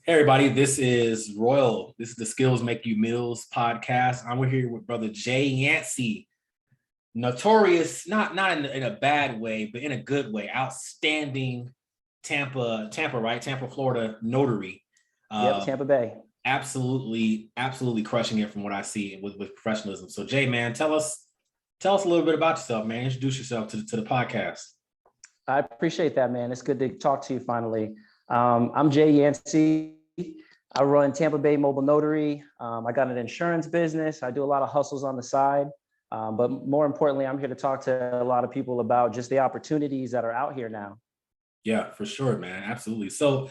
Hey everybody, this is Royal. This is the Skills Make You Meals podcast. I'm here with brother Jay Yancey, notorious, not in a bad way, but in a good way. Outstanding Tampa, right? Tampa, Florida notary. Yep, Uh, Tampa Bay. absolutely crushing it from what I see with professionalism. So Jay, man, tell us a little bit about yourself, man. Introduce yourself to the podcast. I appreciate that, man. It's good to talk to you finally. I'm Jay Yancey. I run Tampa Bay Mobile Notary. I got an insurance business. I do a lot of hustles on the side. But more importantly, I'm here to talk to a lot of people about just the opportunities that are out here now. Yeah, for sure, man. Absolutely. So,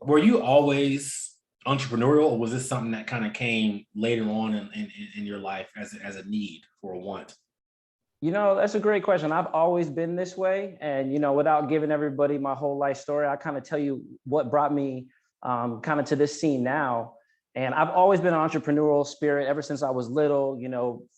were you always entrepreneurial, or was this something that kind of came later on in your life as a need for a want? That's a great question. I've always been this way. And, without giving everybody my whole life story, I kind of tell you what brought me kind of to this scene now. And I've always been an entrepreneurial spirit ever since I was little,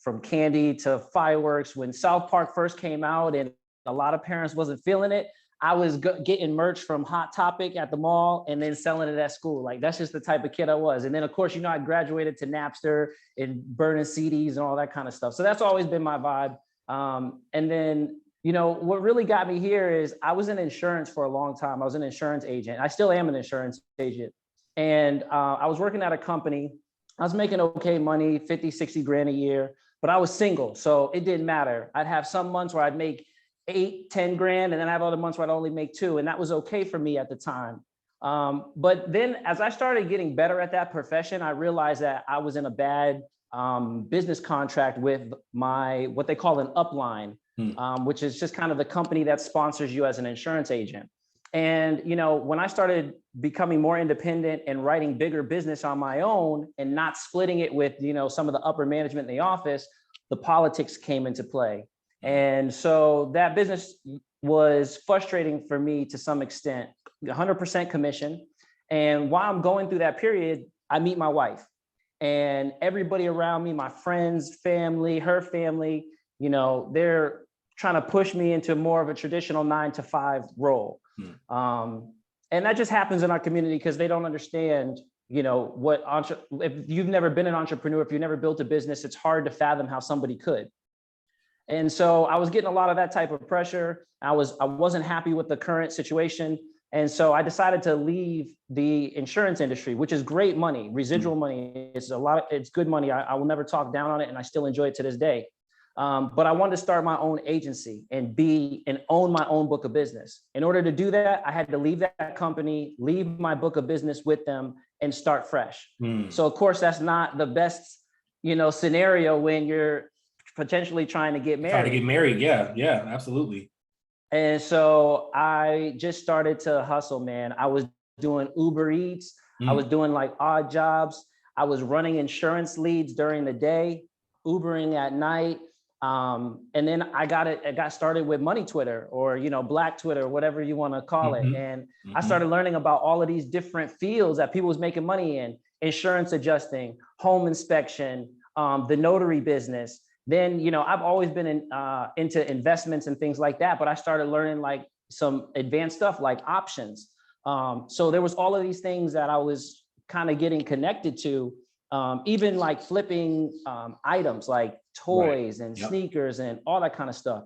from candy to fireworks. When South Park first came out and a lot of parents wasn't feeling it, I was getting merch from Hot Topic at the mall and then selling it at school. Like, that's just the type of kid I was. And then, of course, I graduated to Napster and burning CDs and all that kind of stuff. So that's always been my vibe. And then, what really got me here is I was in insurance for a long time. I was an insurance agent. I still am an insurance agent. And I was working at a company. I was making okay money, 50, 60 grand a year, but I was single. So it didn't matter. I'd have some months where I'd make 8, 10 grand, and then I have other months where I'd only make 2. And that was okay for me at the time. But then as I started getting better at that profession, I realized that I was in a bad business contract with what they call an upline, which is just kind of the company that sponsors you as an insurance agent. And, when I started becoming more independent and writing bigger business on my own and not splitting it with, some of the upper management in the office, the politics came into play. And so that business was frustrating for me to some extent, 100% commission. And while I'm going through that period, I meet my wife. And everybody around me, my friends, family, her family, they're trying to push me into more of a traditional 9-to-5 role. And that just happens in our community because they don't understand, if you've never been an entrepreneur, if you've never built a business, it's hard to fathom how somebody could. And so I was getting a lot of that type of pressure. I wasn't happy with the current situation. And so I decided to leave the insurance industry, which is great money, residual money. It's good money. I will never talk down on it. And I still enjoy it to this day. But I wanted to start my own agency and own my own book of business. In order to do that, I had to leave that company, leave my book of business with them and start fresh. So of course, that's not the best, scenario when you're potentially trying to get married. Trying to get married. Yeah, absolutely. And so I just started to hustle, man. I was doing Uber Eats. I was doing like odd jobs. I was running insurance leads during the day, Ubering at night. And then I got started with Money Twitter or, Black Twitter, whatever you want to call it. And I started learning about all of these different fields that people was making money in: insurance adjusting, home inspection, the notary business. Then, I've always been into investments and things like that, but I started learning like some advanced stuff like options. So there was all of these things that I was kind of getting connected to, even like flipping items like toys and sneakers and all that kind of stuff.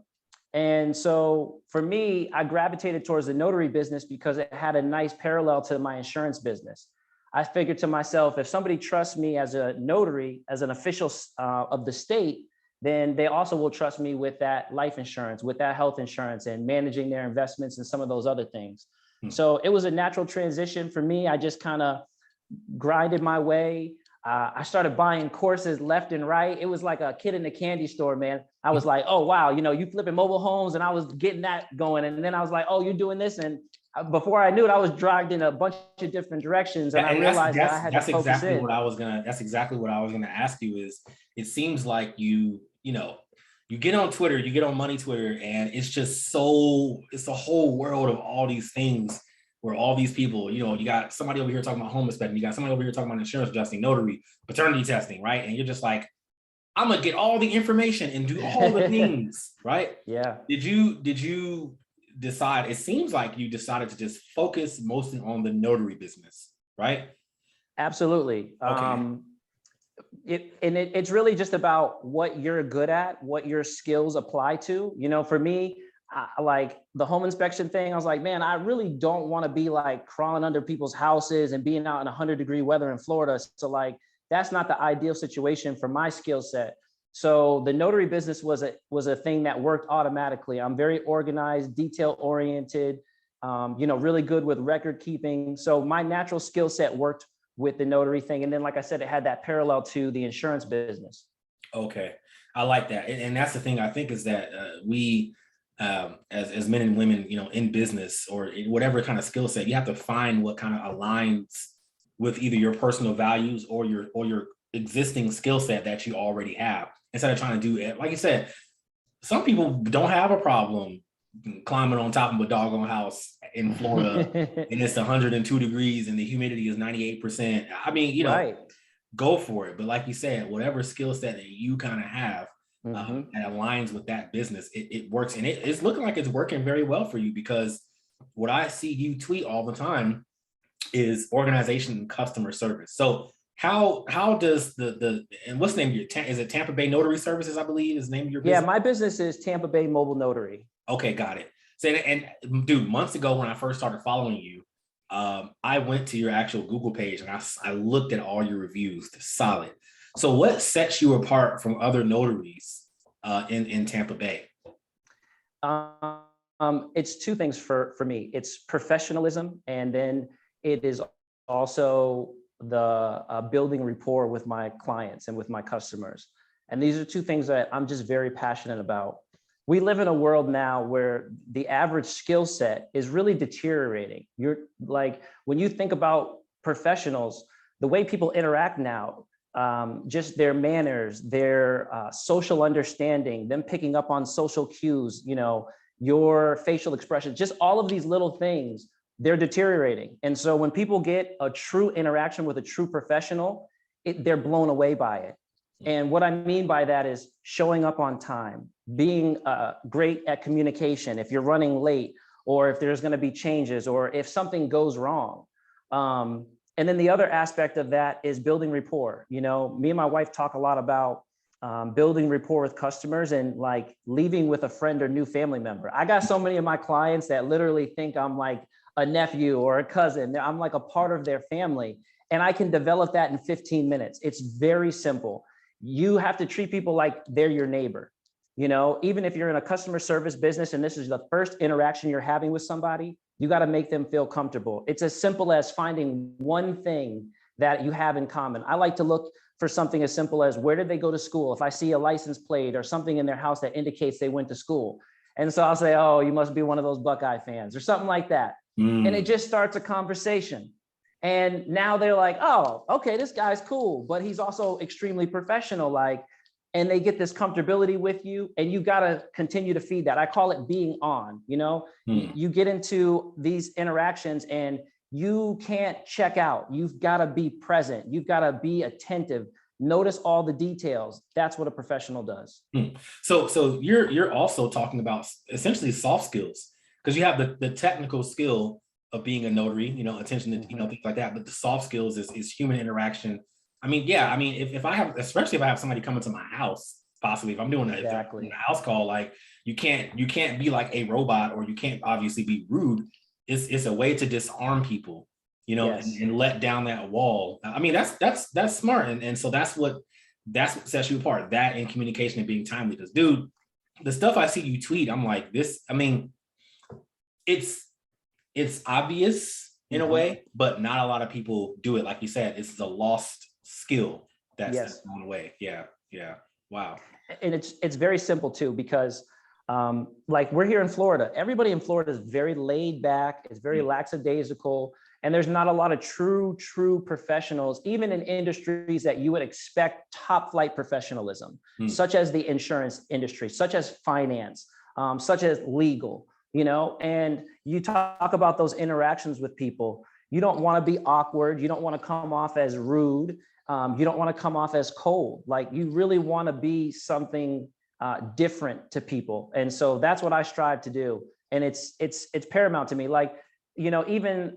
And so for me, I gravitated towards the notary business because it had a nice parallel to my insurance business. I figured to myself, if somebody trusts me as a notary, as an official of the state, then they also will trust me with that life insurance, with that health insurance and managing their investments and some of those other things. So it was a natural transition for me. I just kind of grinded my way. I started buying courses left and right. It was like a kid in a candy store, man. I was like, oh, wow, you flipping mobile homes, and I was getting that going. And then I was like, oh, you're doing this. And before I knew it, I was dragged in a bunch of different directions. And I realized that I had to focus in. That's exactly what I was going to ask you is, it seems like you get on Twitter, you get on Money Twitter, and it's just it's a whole world of all these things where all these people, you got somebody over here talking about home inspection, you got somebody over here talking about insurance adjusting, notary, paternity testing, right? And you're just like, I'm gonna get all the information and do all the things, right? Yeah. Did you decide, it seems like you decided to just focus mostly on the notary business, right? Absolutely. Okay. It's really just about what you're good at, what your skills apply to. You know, for me, like the home inspection thing, I was like, man, I really don't want to be like crawling under people's houses and being out in 100-degree weather in Florida. So like, that's not the ideal situation for my skill set. So the notary business was a thing that worked automatically. I'm very organized, detail oriented, you know, really good with record keeping. So my natural skill set worked with the notary thing. And then, like I said, it had that parallel to the insurance business. Okay. I like that. And that's the thing I think is that we, as men and women, you know, in business or in whatever kind of skill set, you have to find what kind of aligns with either your personal values or your existing skill set that you already have, instead of trying to do it. Like you said, some people don't have a problem climbing on top of a doggone house in Florida and it's 102 degrees and the humidity is 98%. I mean, you know, Right. go for it. But like you said, whatever skill set that you kind of have that aligns with that business, it works. And it's looking like it's working very well for you, because what I see you tweet all the time is organization and customer service. So how does the and what's the name of your is it Tampa Bay Notary Services, I believe is the name of your Yeah, business? my business is Tampa Bay Mobile Notary. Okay, got it. So and dude, months ago when I first started following you, I went to your actual Google page and I looked at all your reviews. They're solid. So what sets you apart from other notaries in Tampa Bay? It's two things for me. It's professionalism, and then it is also the building rapport with my clients and with my customers. And these are two things that I'm just very passionate about. We live in a world now where the average skill set is really deteriorating. You're like, when you think about professionals, the way people interact now, just their manners, their social understanding, them picking up on social cues, you know, your facial expression, just all of these little things, they're deteriorating. And so when people get a true interaction with a true professional, they're blown away by it. And what I mean by that is showing up on time, being great at communication if you're running late, or if there's going to be changes, or if something goes wrong. And then the other aspect of that is building rapport. You know, me and my wife talk a lot about building rapport with customers and like leaving with a friend or new family member. I got so many of my clients that literally think I'm like a nephew or a cousin. I'm like a part of their family, and I can develop that in 15 minutes. It's very simple. You have to treat people like they're your neighbor. You know, even if you're in a customer service business and this is the first interaction you're having with somebody, you got to make them feel comfortable. It's as simple as finding one thing that you have in common. I like to look for something as simple as, where did they go to school? If I see a license plate or something in their house that indicates they went to school. And so I'll say, oh, you must be one of those Buckeye fans or something like that. And it just starts a conversation. And now they're like, oh, okay, this guy's cool, but he's also extremely professional. Like, and they get this comfortability with you, and you got to continue to feed that. I call it being on. You know, you get into these interactions and you can't check out. You've got to be present. You've got to be attentive. Notice all the details. That's what a professional does. So you're also talking about essentially soft skills, because you have the technical skill of being a notary, you know, attention to, you know, things like that. But the soft skills is human interaction. I mean, yeah, I mean, if I have, especially if I have somebody coming to my house, possibly if I'm doing a house call, like you can't be like a robot, or you can't obviously be rude. It's a way to disarm people, you know, and let down that wall. I mean, that's smart. And so that's what sets you apart, that and communication and being timely. Because dude, the stuff I see you tweet, I'm like, this, I mean, it's obvious in a way, but not a lot of people do it. Like you said, it's a lost skill that's gone away. Yeah. Wow. And it's very simple too, because like we're here in Florida. Everybody in Florida is very laid back. It's very lackadaisical. And there's not a lot of true professionals, even in industries that you would expect top flight professionalism, such as the insurance industry, such as finance, such as legal, you know. And you talk about those interactions with people. You don't want to be awkward. You don't want to come off as rude. You don't want to come off as cold. Like, you really want to be something different to people. And so that's what I strive to do. And it's paramount to me. Like, even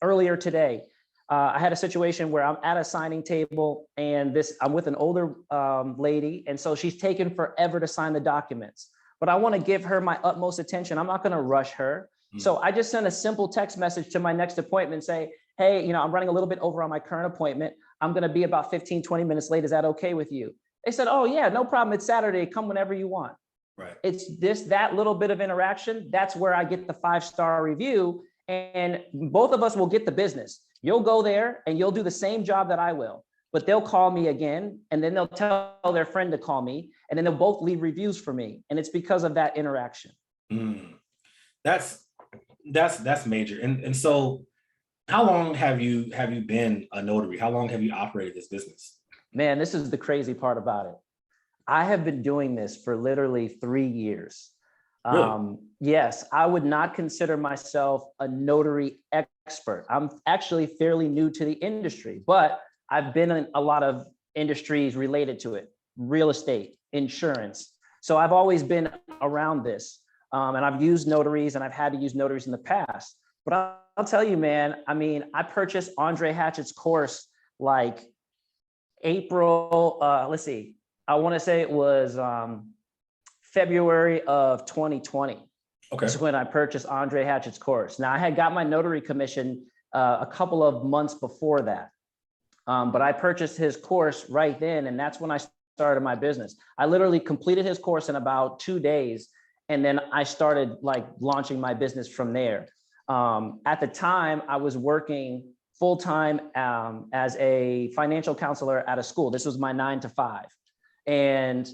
earlier today, I had a situation where I'm at a signing table and I'm with an older lady. And so she's taken forever to sign the documents, but I want to give her my utmost attention. I'm not going to rush her. So I just sent a simple text message to my next appointment, say, hey, I'm running a little bit over on my current appointment. I'm going to be about 15, 20 minutes late. Is that okay with you? They said, oh yeah, no problem. It's Saturday. Come whenever you want. Right. It's that little bit of interaction. That's where I get the 5-star review, and both of us will get the business. You'll go there and you'll do the same job that I will, but they'll call me again, and then they'll tell their friend to call me, and then they'll both leave reviews for me. And it's because of that interaction. That's major. And so how long have you been a notary? How long have you operated this business? Man, this is the crazy part about it. I have been doing this for literally 3 years. Really? Yes, I would not consider myself a notary expert. I'm actually fairly new to the industry, but I've been in a lot of industries related to it: real estate, insurance. So I've always been around this. And I've used notaries, and I've had to use notaries in the past. But I'll tell you, man, I mean, I purchased Andre Hatchett's course like April, let's see, I want to say it was February of 2020. Okay. That's when I purchased Andre Hatchett's course. Now, I had got my notary commission a couple of months before that. But I purchased his course right then, and that's when I started my business. I literally completed his course in about 2 days, and then I started like launching my business from there. At the time, I was working full-time as a financial counselor at a school. This was my 9 to 5. And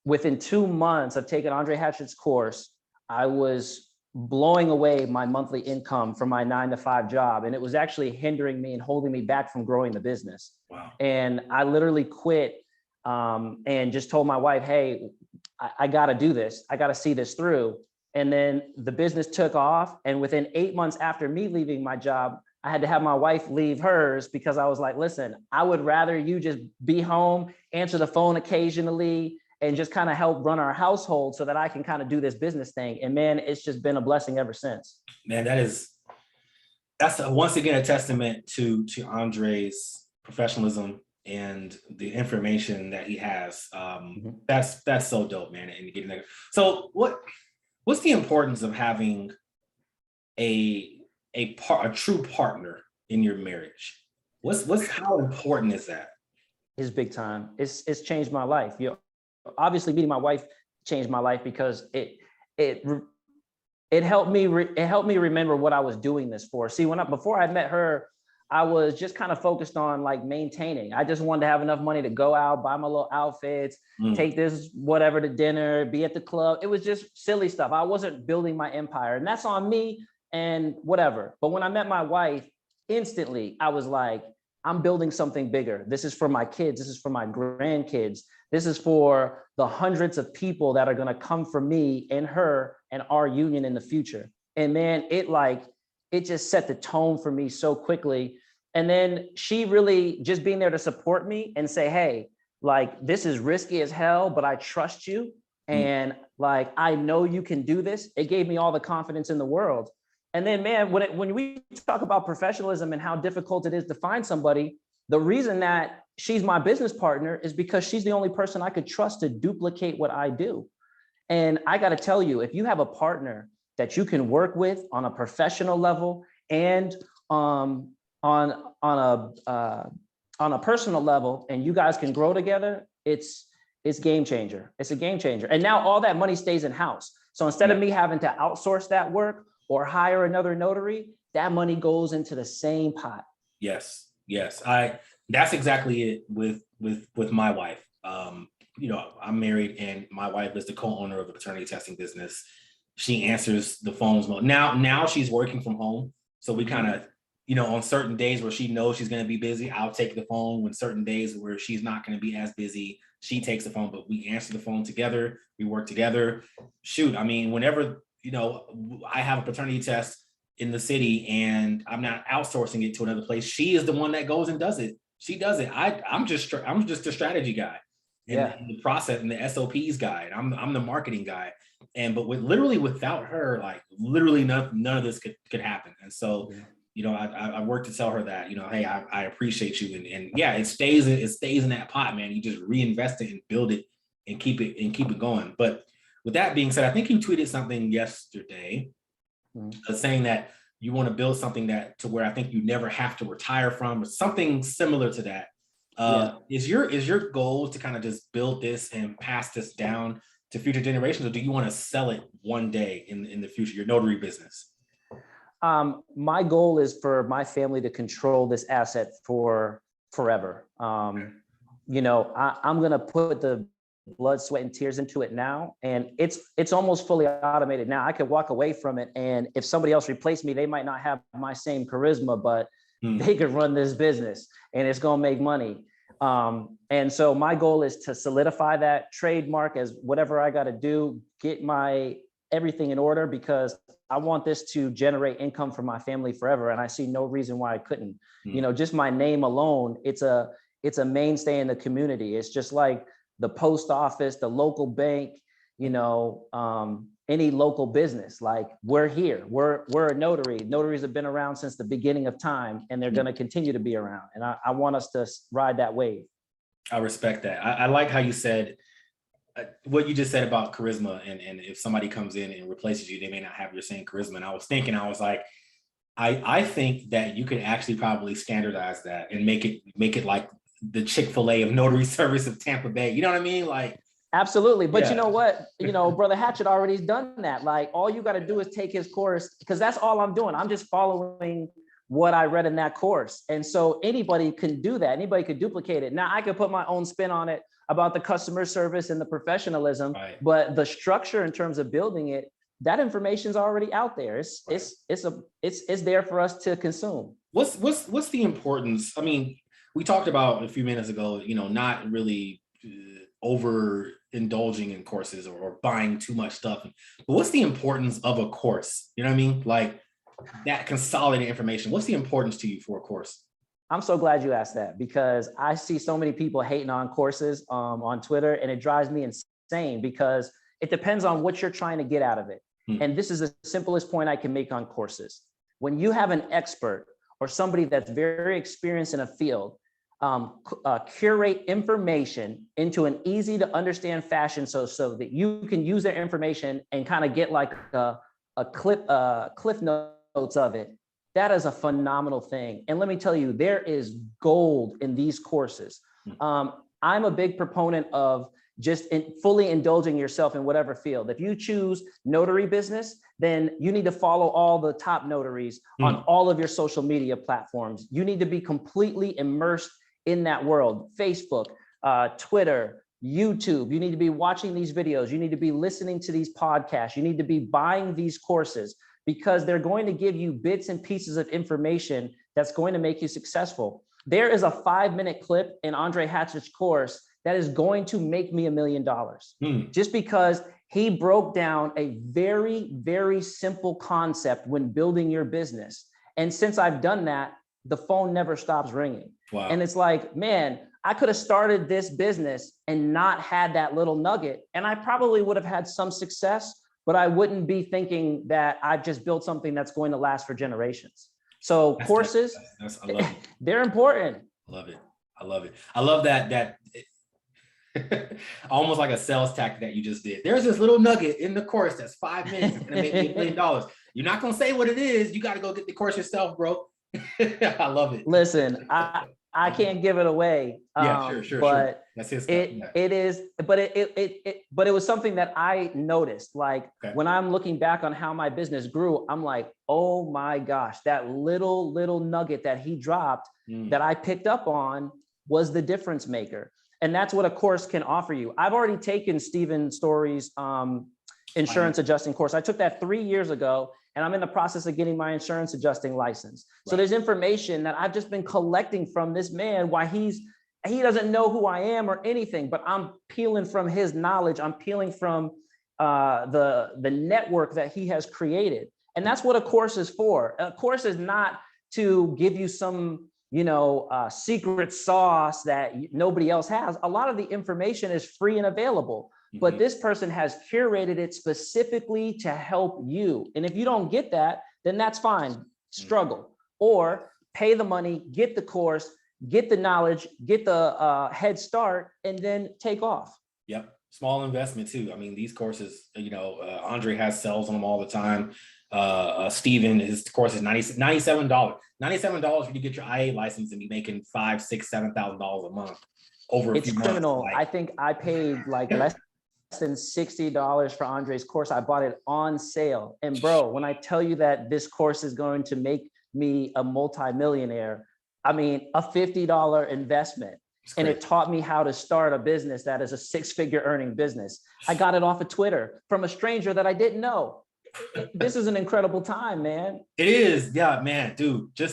within 2 months of taking Andre Hatchett's course, I was blowing away my monthly income from my 9 to 5 job. And it was actually hindering me and holding me back from growing the business. Wow. And I literally quit and just told my wife, hey, I got to do this. I got to see this through. And then the business took off. And within 8 months after me leaving my job, I had to have my wife leave hers, because I was like, listen, I would rather you just be home, answer the phone occasionally, and just kind of help run our household so that I can kind of do this business thing. And man, it's just been a blessing ever since. Man, that's once again a testament to Andre's professionalism and the information that he has. That's so dope, man. And getting there. So what's the importance of having a true partner in your marriage? How important is that? It's big time. It's changed my life. Obviously meeting my wife changed my life, because it helped me remember what I was doing this for. See, before I met her, I was just kind of focused on like maintaining. I just wanted to have enough money to go out, buy my little outfits, take this whatever to dinner, be at the club. It was just silly stuff. I wasn't building my empire, and that's on me and whatever. But when I met my wife, instantly I was like, I'm building something bigger. This is for my kids. This is for my grandkids. This is for the hundreds of people that are going to come from me and her and our union in the future. And man, it just set the tone for me so quickly. And then she really just being there to support me and say, hey, like, this is risky as hell, but I trust you. And like, I know you can do this. It gave me all the confidence in the world. And then, man, when we talk about professionalism and how difficult it is to find somebody, the reason that she's my business partner is because she's the only person I could trust to duplicate what I do. And I got to tell you, if you have a partner that you can work with on a professional level and on a personal level, and you guys can grow together, it's game changer. It's a game changer. And now all that money stays in house. So instead of me having to outsource that work or hire another notary, that money goes into the same pot. Yes. That's exactly it with my wife. I'm married, and my wife is the co-owner of a paternity testing business. She answers the phones. Now she's working from home. So we kind of, on certain days where she knows she's going to be busy, I'll take the phone. When certain days where she's not going to be as busy, she takes the phone, but we answer the phone together. We work together. Shoot, I mean, whenever, I have a paternity test in the city and I'm not outsourcing it to another place, she is the one that goes and does it. She does it. I'm just a strategy guy. Yeah. and the process and the SOPs guy. And I'm the marketing guy. And but with literally without her, like literally none of this could happen. And so, you know, I work to tell her that, you know, hey, I appreciate you. And yeah, it stays in that pot, man. You just reinvest it and build it and keep it going. But with that being said, I think you tweeted something yesterday saying that you want to build something that to where I think you never have to retire from, or something similar to that. Is your goal to kind of just build this and pass this down to future generations, or do you want to sell it one day in the future, your notary business? My goal is for my family to control this asset for forever. You know, I'm going to put the blood, sweat, and tears into it now. And it's almost fully automated now. I could walk away from it. And if somebody else replaced me, they might not have my same charisma, but they could run this business and it's going to make money. And so my goal is to solidify that trademark as whatever I got to do, get my everything in order, because I want this to generate income for my family forever. And I see no reason why I couldn't. You know, just my name alone, it's a mainstay in the community. It's just like the post office, the local bank, you know, any local business. Like we're here, we're a notary. Notaries have been around since the beginning of time, and they're going to continue to be around. And I want us to ride that wave. I respect that. I like how you said what you just said about charisma, and if somebody comes in and replaces you, they may not have your same charisma. And I was like, I think that you could actually probably standardize that and make it like the Chick-fil-A of notary service of Tampa Bay. You know what I mean? Like, absolutely. But you know what? You know, Brother Hatchet already done that. Like, all you got to do is take his course, because that's all I'm doing. I'm just following what I read in that course. And so anybody can do that. Anybody could duplicate it. Now I could put my own spin on it about the customer service and the professionalism, but the structure in terms of building it, that information is already out there. It's there for us to consume. What's the importance? I mean, we talked about a few minutes ago, you know, not really over indulging in courses or buying too much stuff. But what's the importance of a course? You know what I mean? Like that consolidated information. What's the importance to you for a course? I'm so glad you asked that, because I see so many people hating on courses on Twitter, and it drives me insane because it depends on what you're trying to get out of it. And this is the simplest point I can make on courses. When you have an expert or somebody that's very experienced in a field, curate information into an easy to understand fashion so that you can use their information and kind of get like a cliff notes of it. That is a phenomenal thing. And let me tell you, there is gold in these courses. I'm a big proponent of just fully indulging yourself in whatever field. If you choose notary business, then you need to follow all the top notaries on all of your social media platforms. You need to be completely immersed in that world. Facebook, Twitter, YouTube. You need to be watching these videos. You need to be listening to these podcasts. You need to be buying these courses, because they're going to give you bits and pieces of information that's going to make you successful. There is a 5-minute clip in Andre Hatchett's course that is going to make me $1 million, just because he broke down a very, very simple concept when building your business. And since I've done that, the phone never stops ringing. Wow. And it's like, man, I could have started this business and not had that little nugget, and I probably would have had some success, but I wouldn't be thinking that I've just built something that's going to last for generations. So courses, I love it. They're important. I love it. I love that almost like a sales tactic that you just did. There's this little nugget in the course that's 5 minutes. It's gonna make me $1 million. You're not gonna say what it is. You got to go get the course yourself, bro. I love it. Listen, I can't give it away. Sure. But that's his stuff. It is, but it was something that I noticed. Like when I'm looking back on how my business grew, I'm like, oh my gosh, that little nugget that he dropped that I picked up on was the difference maker. And that's what a course can offer you. I've already taken Stephen Story's insurance adjusting course. I took that 3 years ago, and I'm in the process of getting my insurance adjusting license. So there's information that I've just been collecting from this man, why he doesn't know who I am or anything, but I'm peeling from his knowledge. I'm peeling from the network that he has created. And that's what a course is for. A course is not to give you some secret sauce that nobody else has. A lot of the information is free and available, but this person has curated it specifically to help you. And if you don't get that, then that's fine. Struggle or pay the money, get the course, get the knowledge, get the head start, and then take off. Yep. Small investment too. I mean, these courses, Andre has sells on them all the time. Steven, his course is $97. $97 for you to get your IA license and be making $5,000, $6,000, $7,000 a month over a few months. It's criminal. I think I paid like less than $60 for Andre's course. I bought it on sale. And bro, when I tell you that this course is going to make me a multimillionaire, I mean, a $50 investment. And it taught me how to start a business that is a six-figure earning business. I got it off of Twitter from a stranger that I didn't know. This is an incredible time, man. It is. Yeah, man, dude, man,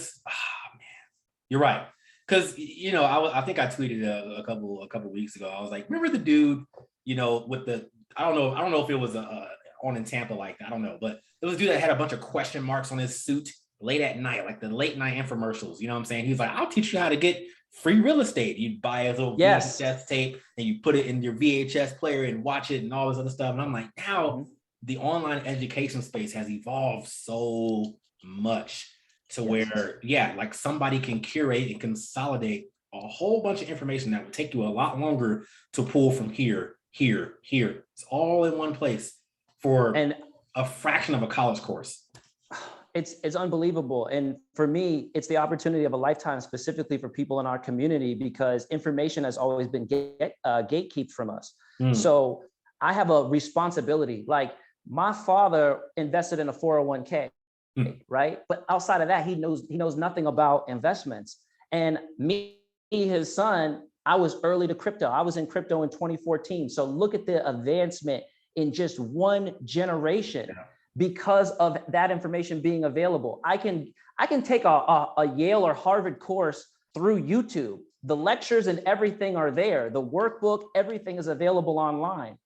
you're right. Cause I think I tweeted a couple weeks ago. I was like, remember the dude, with the, I don't know if it was on in Tampa like that. I don't know, but there was a dude that had a bunch of question marks on his suit late at night, like the late night infomercials. You know what I'm saying? He was like, I'll teach you how to get free real estate. You buy a little VHS tape and you put it in your VHS player and watch it and all this other stuff. And I'm like, now the online education space has evolved so much to where, like somebody can curate and consolidate a whole bunch of information that would take you a lot longer to pull from here. It's all in one place for a fraction of a college course. It's unbelievable. And for me, it's the opportunity of a lifetime, specifically for people in our community, because information has always been gatekept from us. So I have a responsibility. Like my father invested in a 401k, right? But outside of that, he knows nothing about investments. And me, his son, I was early to crypto. I was in crypto in 2014. So look at the advancement in just one generation. Because of that information being available. I can take a Yale or Harvard course through YouTube. The lectures and everything are there. The workbook, everything is available online.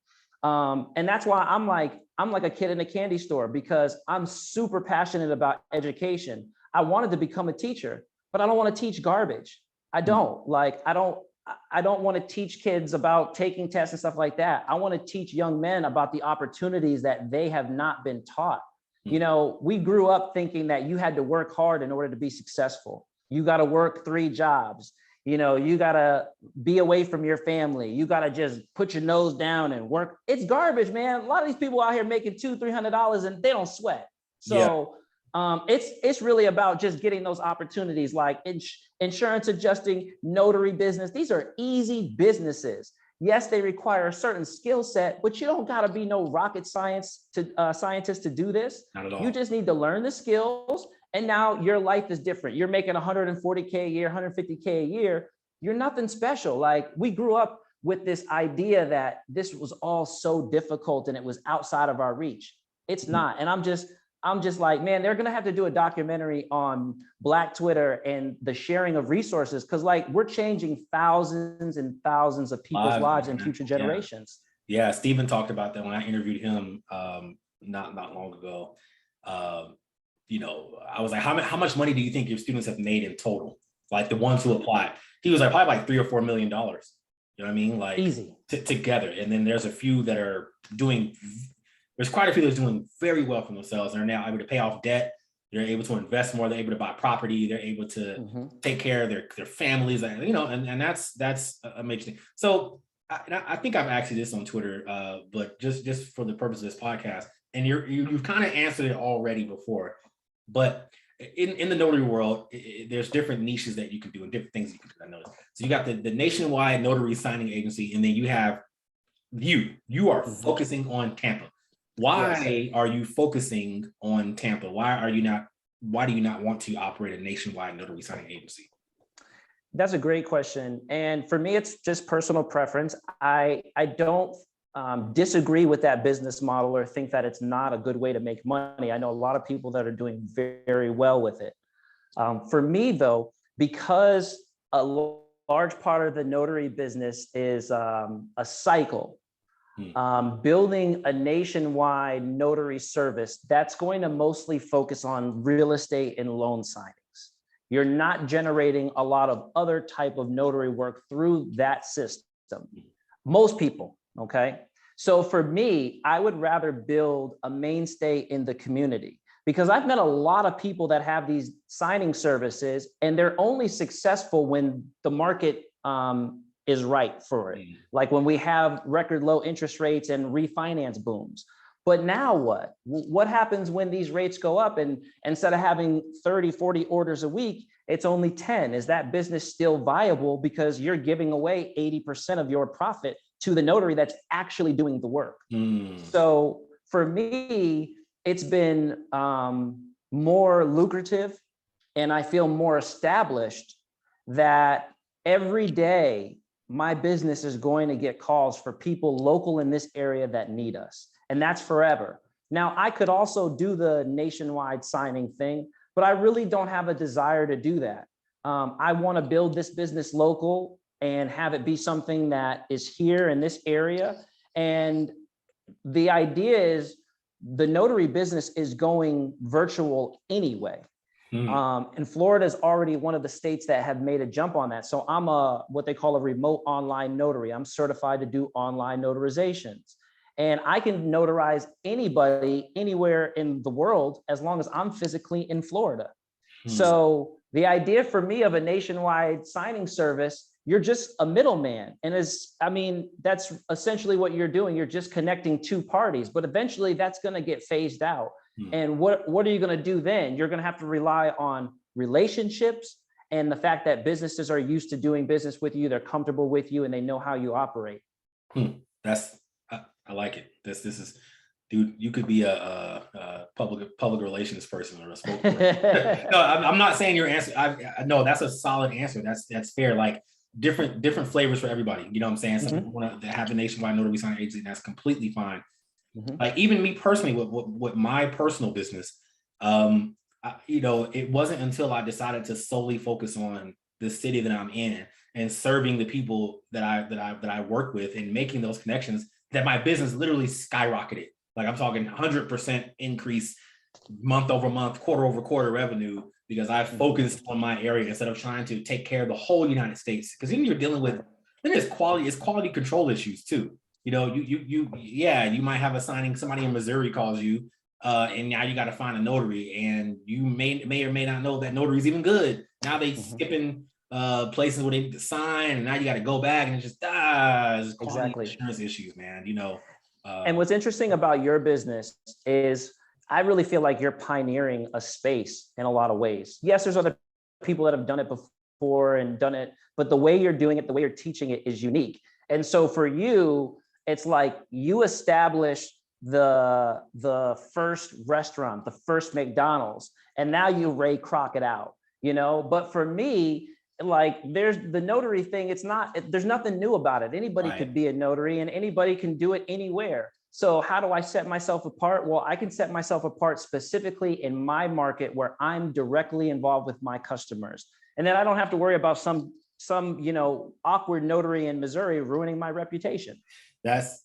And that's why I'm like a kid in a candy store, because I'm super passionate about education. I wanted to become a teacher, but I don't want to teach garbage. I don't want to teach kids about taking tests and stuff like that. I want to teach young men about the opportunities that they have not been taught. We grew up thinking that you had to work hard in order to be successful. You got to work 3 jobs. You got to be away from your family. You got to just put your nose down and work. It's garbage, man. A lot of these people out here making $200-300 and they don't sweat. So it's really about just getting those opportunities, like insurance adjusting, notary business. These are easy businesses. Yes, they require a certain skill set, but you don't got to be no rocket scientist to do this. Not at all. You just need to learn the skills, and now your life is different. You're making $140K a year, $150K a year. You're nothing special. Like, we grew up with this idea that this was all so difficult and it was outside of our reach. It's not. And I'm just like, man, they're going to have to do a documentary on Black Twitter and the sharing of resources. Cause like, we're changing thousands and thousands of people's lives in future generations. Yeah. Steven talked about that when I interviewed him not long ago. I was like, how much money do you think your students have made in total? Like the ones who applied? He was like, probably like $3 or $4 million. You know what I mean? Like easy together. And then there's a few that are there's quite a few that's doing very well for themselves. They're now able to pay off debt. They're able to invest more. They're able to buy property. They're able to take care of their families, and that's amazing. So I think I've asked you this on Twitter, but just for the purpose of this podcast, and you've kind of answered it already before, but in the notary world, there's different niches that you can do and different things you can do. I noticed. So you got the nationwide notary signing agency, and then you have you are focusing on Tampa. Why are you focusing on Tampa? Why do you not want to operate a nationwide notary signing agency? That's a great question. And for me, it's just personal preference. I don't disagree with that business model or think that it's not a good way to make money. I know a lot of people that are doing very well with it. For me, though, because a large part of the notary business is a cycle, building a nationwide notary service that's going to mostly focus on real estate and loan signings. you're not generating a lot of other type of notary work through that system. Most people, okay? So for me, I would rather build a mainstay in the community, because I've met a lot of people that have these signing services and they're only successful when the market is right for it. Like when we have record low interest rates and refinance booms. But now what? What happens when these rates go up and instead of having 30, 40 orders a week, it's only 10? Is that business still viable because you're giving away 80% of your profit to the notary that's actually doing the work? So for me, it's been more lucrative, and I feel more established that every day my business is going to get calls for people local in this area that need us. And that's forever. Now, I could also do the nationwide signing thing, but I really don't have a desire to do that. I want to build this business local and have it be something that is here in this area. And the idea is the notary business is going virtual anyway. And Florida is already one of the states that have made a jump on that. So I'm what they call a remote online notary. I'm certified to do online notarizations. And I can notarize anybody anywhere in the world as long as I'm physically in Florida. So the idea for me of a nationwide signing service, you're just a middleman. And that's essentially what you're doing. You're just connecting two parties, but eventually that's going to get phased out. And what are you going to do then? You're going to have to rely on relationships and the fact that businesses are used to doing business with you. They're comfortable with you and they know how you operate. I like it. This is, dude, you could be a public relations person or a spokesperson. No, I'm not saying your answer. No, that's a solid answer. That's fair. Like different flavors for everybody. You know what I'm saying? Some people want to have a nationwide notary signing agency. That's completely fine. Like even me personally, with my personal business, it wasn't until I decided to solely focus on the city that I'm in and serving the people that I work with and making those connections that my business literally skyrocketed. Like I'm talking 100% increase month over month, quarter over quarter revenue, because I focused on my area instead of trying to take care of the whole United States. Because then you're dealing with, then it's quality control issues too. You might have a signing, somebody in Missouri calls you, and now you got to find a notary, and you may or may not know that notary is even good. Now they skipping places where they need to sign, and now you got to go back, and it's just Exactly. insurance issues, man. And what's interesting about your business is I really feel like you're pioneering a space in a lot of ways. Yes, there's other people that have done it before and done it, but the way you're doing it, the way you're teaching it is unique. And so for you, it's like you established the first restaurant, the first McDonald's, and now you Ray Kroc it out, But for me, like there's the notary thing, there's nothing new about it. Anybody could be a notary and anybody can do it anywhere. So how do I set myself apart? Well, I can set myself apart specifically in my market where I'm directly involved with my customers. And then I don't have to worry about some awkward notary in Missouri ruining my reputation. That's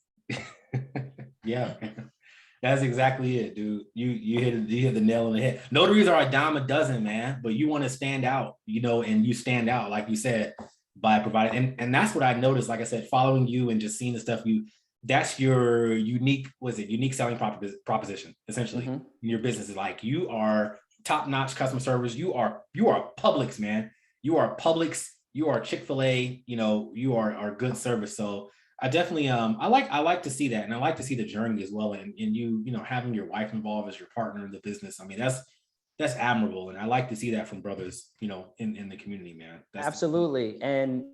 yeah, that's exactly it, dude. You hit the nail on the head. Notaries are a dime a dozen, man, but you want to stand out, and you stand out, like you said, by providing, and that's what I noticed, like I said, following you and just seeing the stuff that's your unique selling proposition, essentially. Your business is like, you are top-notch customer service. You are Publix, man. You are Publix, you are Chick-fil-A, you are good service. So I definitely I like to see that, and I like to see the journey as well, and you having your wife involved as your partner in the business. I mean, that's admirable, and I like to see that from brothers in the community, man. Absolutely. And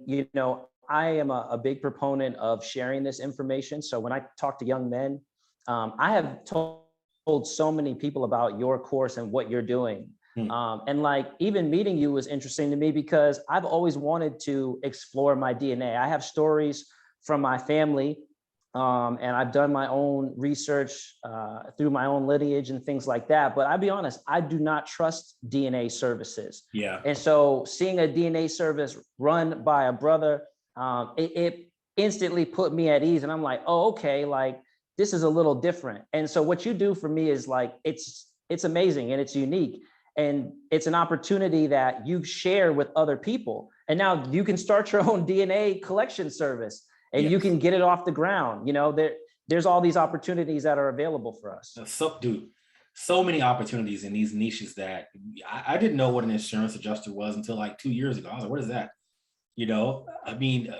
I am a big proponent of sharing this information. So when I talk to young men, I have told so many people about your course and what you're doing. And like even meeting you was interesting to me because I've always wanted to explore my DNA. I have stories from my family, and I've done my own research through my own lineage and things like that. But I'll be honest, I do not trust DNA services. Yeah. And so seeing a DNA service run by a brother, it instantly put me at ease. And I'm like, oh, okay, like this is a little different. And so what you do for me is like, it's amazing and it's unique. And it's an opportunity that you share with other people. And now you can start your own DNA collection service and you can get it off the ground. You know, there's all these opportunities that are available for us. So, dude, so many opportunities in these niches that I didn't know what an insurance adjuster was until like 2 years ago. I was like, what is that? You know, I mean,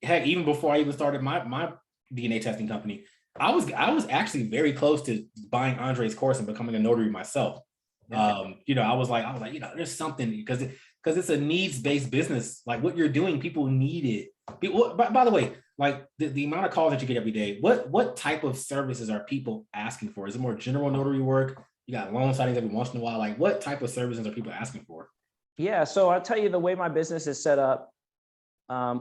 heck, even before I even started my DNA testing company, I was actually very close to buying Andre's course and becoming a notary myself. You know, I was like, you know, there's something because it's a needs-based business. Like what you're doing, people need it. People, by the way, like the amount of calls that you get every day, what type of services are people asking for? Is it more general notary work? You got loan signings every once in a while. Like what type of services are people asking for? Yeah, so I'll tell you the way my business is set up.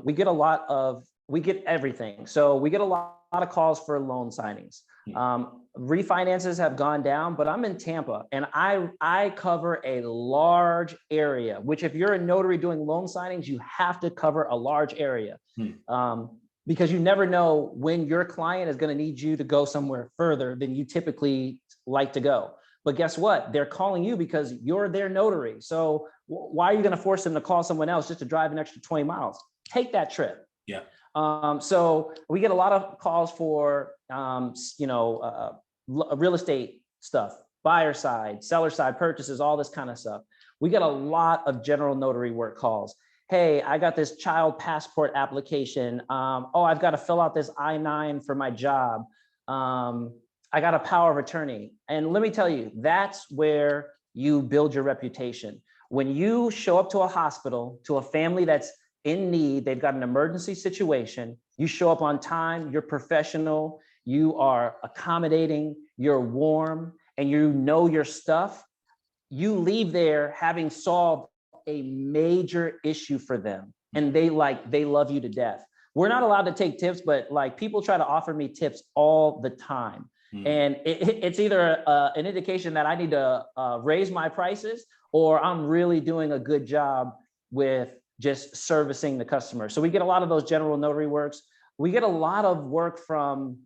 We get everything. So we get a lot of calls for loan signings. Refinances have gone down, but I'm in Tampa and I cover a large area, which if you're a notary doing loan signings, you have to cover a large area. Because you never know when your client is going to need you to go somewhere further than you typically like to go. But guess what? They're calling you because you're their notary. So why are you going to force them to call someone else just to drive an extra 20 miles? Take that trip. Yeah. So we get a lot of calls for, real estate stuff, buyer side, seller side purchases, all this kind of stuff. We get a lot of general notary work calls. Hey, I got this child passport application. I've got to fill out this I-9 for my job. I got a power of attorney. And let me tell you, that's where you build your reputation. When you show up to a hospital, to a family that's in need, they've got an emergency situation, you show up on time, you're professional, you are accommodating, you're warm, and you know your stuff, you leave there having solved a major issue for them. And they love you to death. We're not allowed to take tips, but like people try to offer me tips all the time. And it's either an indication that I need to raise my prices or I'm really doing a good job with just servicing the customer. So we get a lot of those general notary works. We get a lot of work from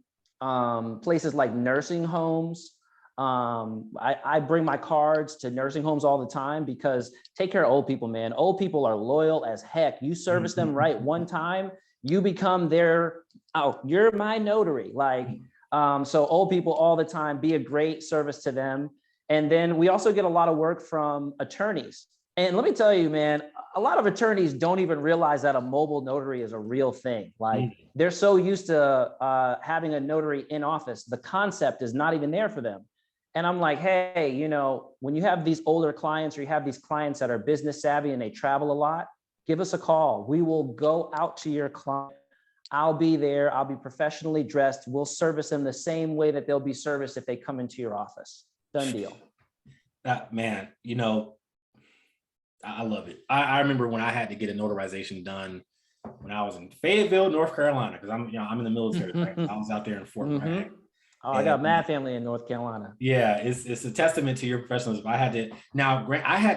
places like nursing homes. I bring my cards to nursing homes all the time because take care of old people, man. Old people are loyal as heck. You service them right one time, you become you're my notary. So old people all the time, be a great service to them. And then we also get a lot of work from attorneys. And let me tell you, man, a lot of attorneys don't even realize that a mobile notary is a real thing. They're so used to having a notary in office. The concept is not even there for them. And I'm like, hey, when you have these older clients or you have these clients that are business savvy and they travel a lot, give us a call. We will go out to your client. I'll be there. I'll be professionally dressed. We'll service them the same way that they'll be serviced if they come into your office. Done deal. Man, I love it. I remember when I had to get a notarization done when I was in Fayetteville, North Carolina, because I'm in the military. Right? I was out there in Fort Bragg. Oh, I got mad family in North Carolina. Yeah, it's a testament to your professionalism. I had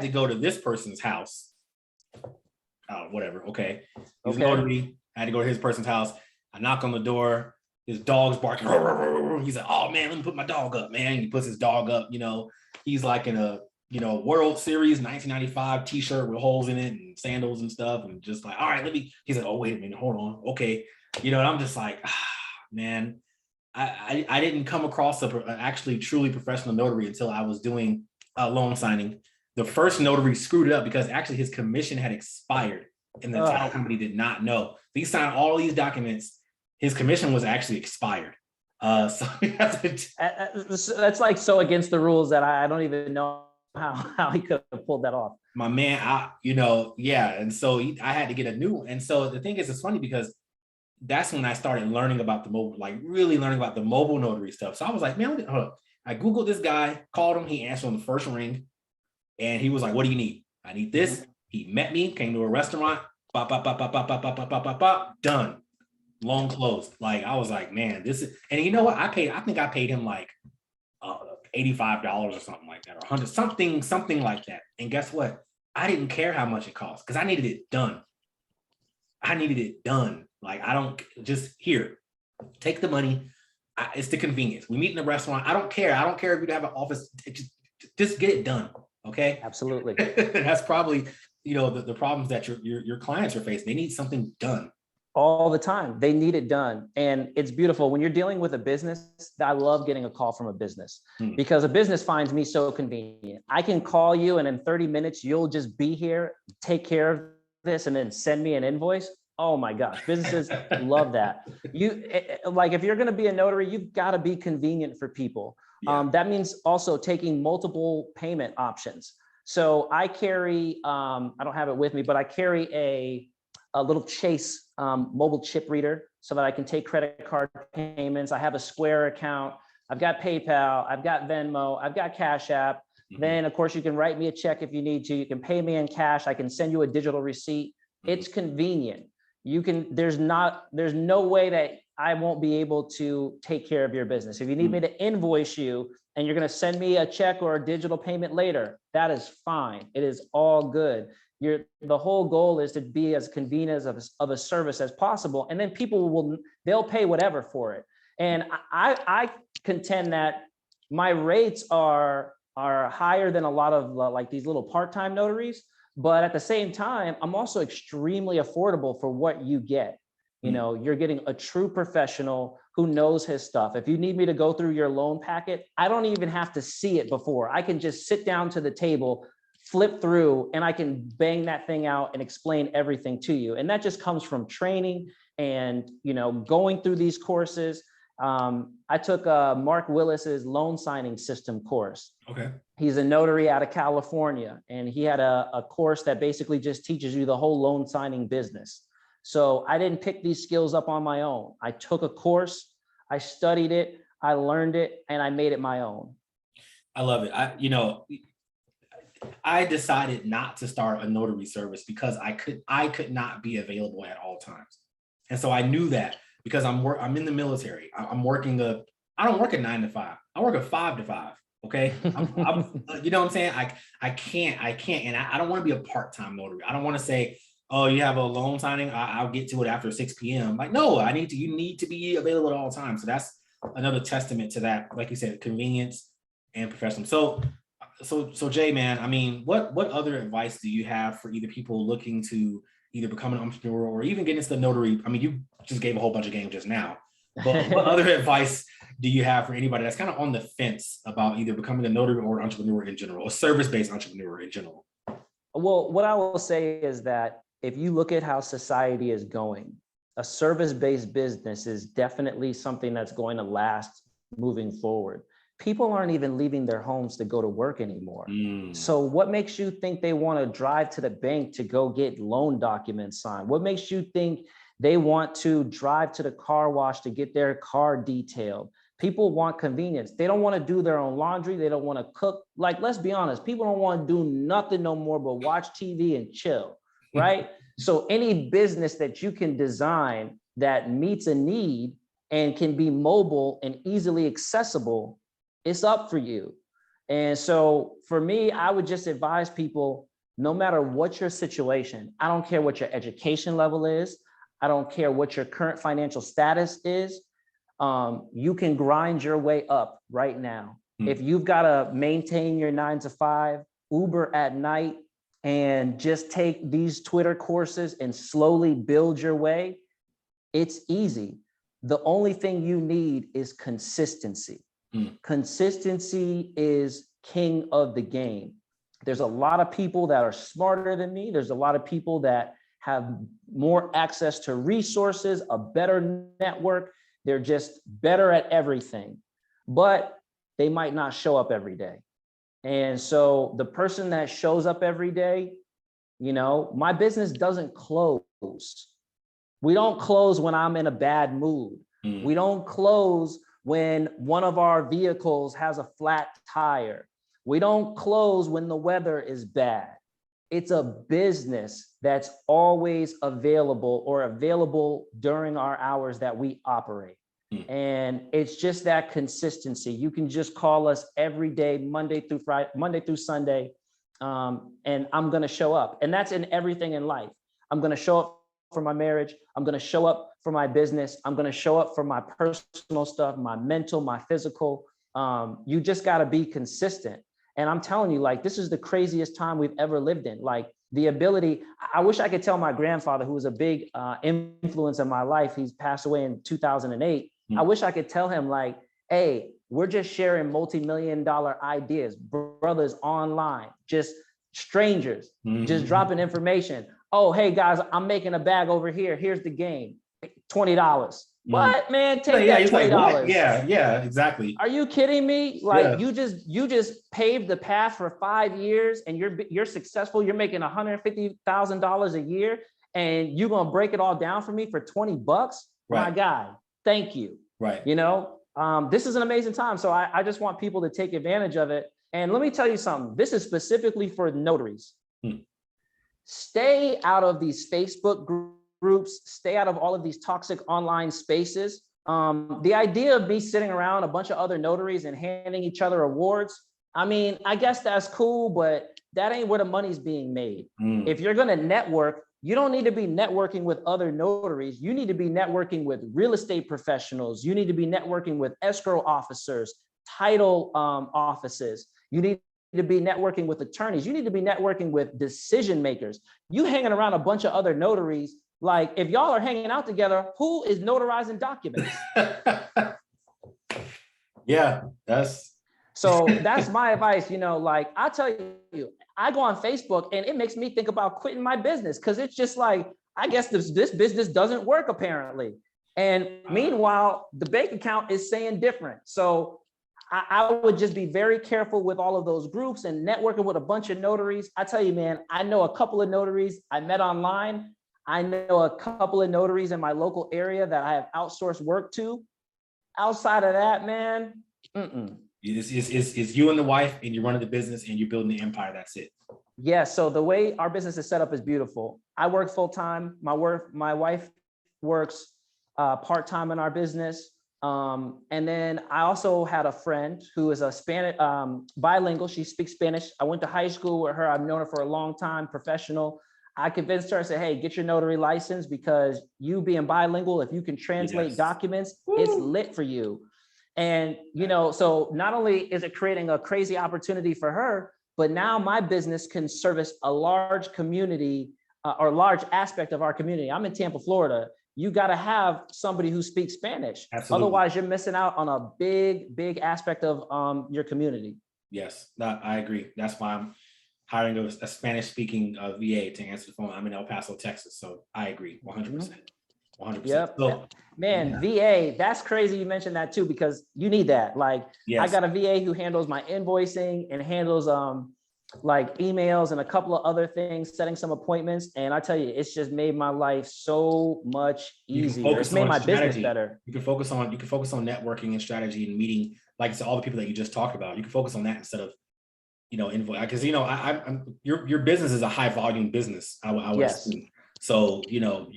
to go to this person's house. Whatever. Okay. He's a notary. I had to go to his person's house. I knock on the door. His dog's barking. He's like, oh man, let me put my dog up, man. He puts his dog up. He's like in a World Series 1995 t-shirt with holes in it and sandals and stuff, and just like, all right, he's like, oh wait a minute, hold on, okay, and I'm just like, man, I didn't come across a actually truly professional notary until I was doing a loan signing. The first notary screwed it up because actually his commission had expired, and the title company did not know. He signed all these documents. His commission was actually expired. So that's like so against the rules that I don't even know how he could have pulled that off. My man, yeah. And so I had to get a new one. And so the thing is, it's funny because that's when I started learning about the mobile, like really learning about the mobile notary stuff. So I was like, man, I Googled this guy, called him, he answered on the first ring. And he was like, what do you need? I need this. He met me, came to a restaurant, done. Loan closed. Like, I was like, man, this is, and you know what? I think I paid him like $85 or something like that, or 100, something like that. And guess what? I didn't care how much it cost because I needed it done. Like, I don't just here, take the money. It's the convenience. We meet in the restaurant. I don't care. I don't care if you have an office. Just get it done. Okay. Absolutely. That's probably, the problems that your clients are facing. They need something done. All the time. They need it done. And it's beautiful when you're dealing with a business. I love getting a call from a business because a business finds me so convenient. I can call you and in 30 minutes, you'll just be here, take care of this, and then send me an invoice. Oh my gosh, businesses love that. Like if you're going to be a notary, you've got to be convenient for people. Yeah. That means also taking multiple payment options. So I carry, I don't have it with me, but I carry a little Chase mobile chip reader so that I can take credit card payments. I have a Square account. I've got PayPal. I've got Venmo. I've got Cash App. Then, of course, you can write me a check if you need to. You can pay me in cash. I can send you a digital receipt. It's convenient. There's no way that I won't be able to take care of your business. If you need me to invoice you and you're going to send me a check or a digital payment later, that is fine. It is all good. The whole goal is to be as convenient of a service as possible. And then people they'll pay whatever for it. And I contend that my rates are higher than a lot of like these little part-time notaries. But at the same time, I'm also extremely affordable for what you get. You're getting a true professional who knows his stuff. If you need me to go through your loan packet, I don't even have to see it before. I can just sit down to the table, flip through, and I can bang that thing out and explain everything to you. And that just comes from training and, going through these courses. I took Mark Willis's loan signing system course. Okay. He's a notary out of California, and he had a course that basically just teaches you the whole loan signing business. So I didn't pick these skills up on my own. I took a course, I studied it, I learned it, and I made it my own. I love it. I decided not to start a notary service because I could not be available at all times. And so I knew that because I'm in the military. I don't work a 9 to 5. I work a 5 to 5. Okay. You know what I'm saying? I can't. And I don't want to be a part-time notary. I don't want to say, oh, you have a loan signing, I'll get to it after 6 p.m. Like, no, you need to be available at all times. So that's another testament to that, like you said, convenience and professional. So Jay, man, I mean, what other advice do you have for either people looking to either become an entrepreneur or even get into the notary? I mean, you just gave a whole bunch of game just now, but what other advice do you have for anybody that's kind of on the fence about either becoming a notary or an entrepreneur in general, a service-based entrepreneur in general? Well, what I will say is that if you look at how society is going, a service-based business is definitely something that's going to last moving forward. People aren't even leaving their homes to go to work anymore. So what makes you think they want to drive to the bank to go get loan documents signed? What makes you think they want to drive to the car wash to get their car detailed? People want convenience. They don't want to do their own laundry. They don't want to cook. Like, let's be honest, people don't want to do nothing no more but watch TV and chill, right? So any business that you can design that meets a need and can be mobile and easily accessible, it's up for you. And so for me, I would just advise people, no matter what your situation, I don't care what your education level is, I don't care what your current financial status is, you can grind your way up right now. If you've got to maintain your 9 to 5, Uber at night, and just take these Twitter courses and slowly build your way, it's easy. The only thing you need is consistency. Consistency is king of the game. There's a lot of people that are smarter than me. There's a lot of people that have more access to resources, a better network. They're just better at everything, but they might not show up every day. And so the person that shows up every day, my business doesn't close. We don't close when I'm in a bad mood. We don't close when one of our vehicles has a flat tire. We don't close when the weather is bad. It's a business that's always available during our hours that we operate. And it's just that consistency. You can just call us every day, Monday through Sunday, and I'm going to show up. And that's in everything in life. I'm going to show up for my marriage. I'm going to show up for my business. I'm going to show up for my personal stuff, my mental, my physical. You just got to be consistent. And I'm telling you, like, this is the craziest time we've ever lived in. Like, the ability, I wish I could tell my grandfather, who was a big influence in my life, he's passed away in 2008. I wish I could tell him, like, hey, we're just sharing multi-million-dollar ideas, brothers online, just strangers, just dropping information. Oh, hey guys, I'm making a bag over here. Here's the game, $20. What, man? Take that $20. Like, yeah, exactly. Are you kidding me? Like, you just paved the path for 5 years, and you're successful. You're making $150,000 a year, and you're gonna break it all down for me for $20? Right. My guy, thank you. Right. You know, this is an amazing time. So I just want people to take advantage of it. And let me tell you something. This is specifically for notaries. Stay out of these Facebook groups. Stay out of all of these toxic online spaces. The idea of me sitting around a bunch of other notaries and handing each other awards, I mean, I guess that's cool, but that ain't where the money's being made. If you're going to network, you don't need to be networking with other notaries. You need to be networking with real estate professionals. You need to be networking with escrow officers, title offices. You need to be networking with attorneys. You need to be networking with decision makers. You hanging around a bunch of other notaries. Like, if y'all are hanging out together, who is notarizing documents? Yeah, that's my advice. You know, like, I tell you, I go on Facebook and it makes me think about quitting my business, because it's just like, I guess this business doesn't work apparently. And meanwhile, the bank account is saying different. So I would just be very careful with all of those groups and networking with a bunch of notaries. I tell you, man, I know a couple of notaries I met online. I know a couple of notaries in my local area that I have outsourced work to. Outside of that, man, It's you and the wife, and you're running the business and you're building the empire. That's it. Yeah. So the way our business is set up is beautiful. I work full time. My wife works part-time in our business. And then I also had a friend who is a Spanish bilingual. She speaks Spanish. I went to high school with her. I've known her for a long time, professional. I convinced her, I said, hey, get your notary license, because you being bilingual, if you can translate documents, it's lit for you. And, you know, so not only is it creating a crazy opportunity for her, but now my business can service a large community or large aspect of our community. I'm in Tampa, Florida. You got to have somebody who speaks Spanish. Absolutely. Otherwise, you're missing out on a big aspect of your community. Yes, I agree. That's why I'm hiring a Spanish-speaking VA to answer the phone. I'm in El Paso, Texas, so I agree 100%. 100%. Yep. So, man, VA, that's crazy you mentioned that too, because you need that. Like, I got a VA who handles my invoicing and handles like emails and a couple of other things, setting some appointments. And I tell you, it's just made my life so much easier. It's made my business better. You can focus on networking and strategy and meeting, like I said, all the people that you just talked about. You can focus on that instead of, you know, invoice, because, you know, your business is a high volume business. I would assume. So, you know,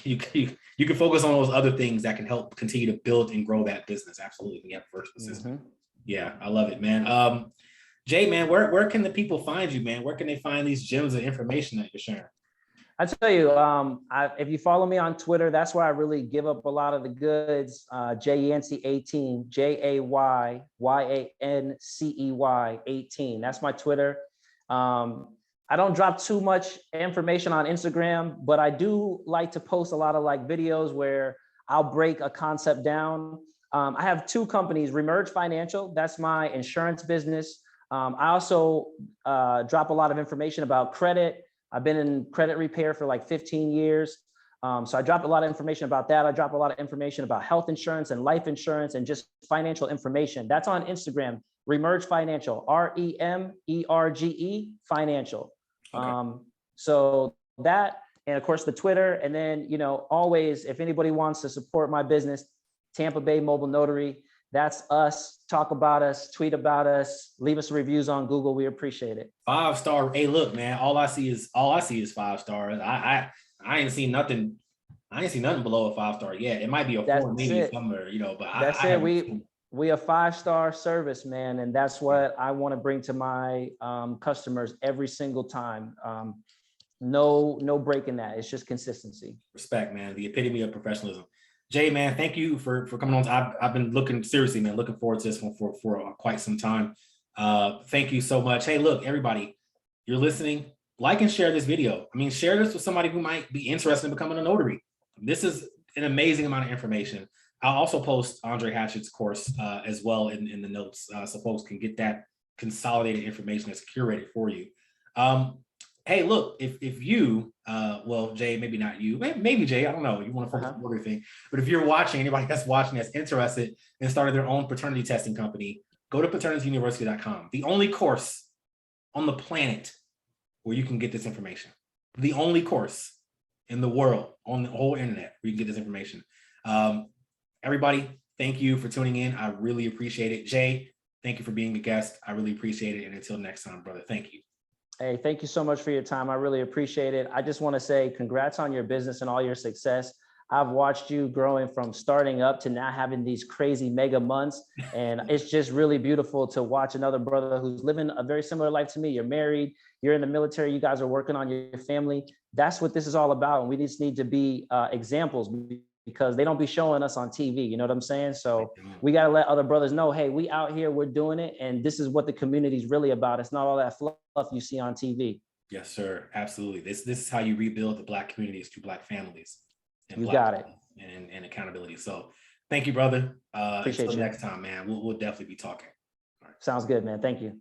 you can focus on those other things that can help continue to build and grow that business. Absolutely. You have virtual assistant. Yeah, I love it, man. Jay, man, where can the people find you, man? Where can they find these gems of information that you're sharing? I tell you, if you follow me on Twitter, that's where I really give up a lot of the goods. Yancey 18, JAYYANCEY 18. That's my Twitter. I don't drop too much information on Instagram, but I do like to post a lot of like videos where I'll break a concept down. I have two companies, Remerge Financial, that's my insurance business. I also drop a lot of information about credit. I've been in credit repair for like 15 years. So I dropped a lot of information about that. I drop a lot of information about health insurance and life insurance and just financial information. That's on Instagram, Remerge Financial, REMERGE Financial. Okay. So that, and of course the Twitter, and then, you know, always, if anybody wants to support my business, Tampa Bay Mobile Notary, that's us. Talk about us, tweet about us, leave us reviews on Google. We appreciate it. 5-star. Hey, look, man, all I see is 5 stars. I ain't seen nothing. I ain't seen nothing below a 5-star yet. It might be a 4, maybe somewhere, you know, but that's it. We a 5-star service, man. And that's what I want to bring to my customers every single time. No breaking that. It's just consistency. Respect, man. The epitome of professionalism. Jay, man, thank you for coming on. I've been looking forward to this one for quite some time. Thank you so much. Hey, look, everybody, you're listening, like and share this video. I mean, share this with somebody who might be interested in becoming a notary. This is an amazing amount of information. I'll also post Andre Hatchett's course as well in the notes, so folks can get that consolidated information that's curated for you. Hey, look, if you, well, Jay, maybe not you, maybe Jay, I don't know, you want to focus on everything, but if you're watching, anybody that's watching that's interested in starting their own paternity testing company, go to paternityuniversity.com, the only course on the planet where you can get this information, the only course in the world on the whole internet where you can get this information. Everybody, thank you for tuning in. I really appreciate it. Jay, thank you for being a guest. I really appreciate it. And until next time, brother, thank you. Hey, thank you so much for your time. I really appreciate it. I just want to say congrats on your business and all your success. I've watched you growing from starting up to now having these crazy mega months. And it's just really beautiful to watch another brother who's living a very similar life to me. You're married, you're in the military, you guys are working on your family. That's what this is all about. And we just need to be examples, because they don't be showing us on TV. You know what I'm saying? So we got to let other brothers know, hey, we out here, we're doing it. And this is what the community is really about. It's not all that fluff you see on TV. Yes, sir. Absolutely. This is how you rebuild the Black communities through Black families. And you Black got it. And accountability. So thank you, brother. Appreciate until you. next time, man. We'll definitely be talking. All right. Sounds good, man. Thank you.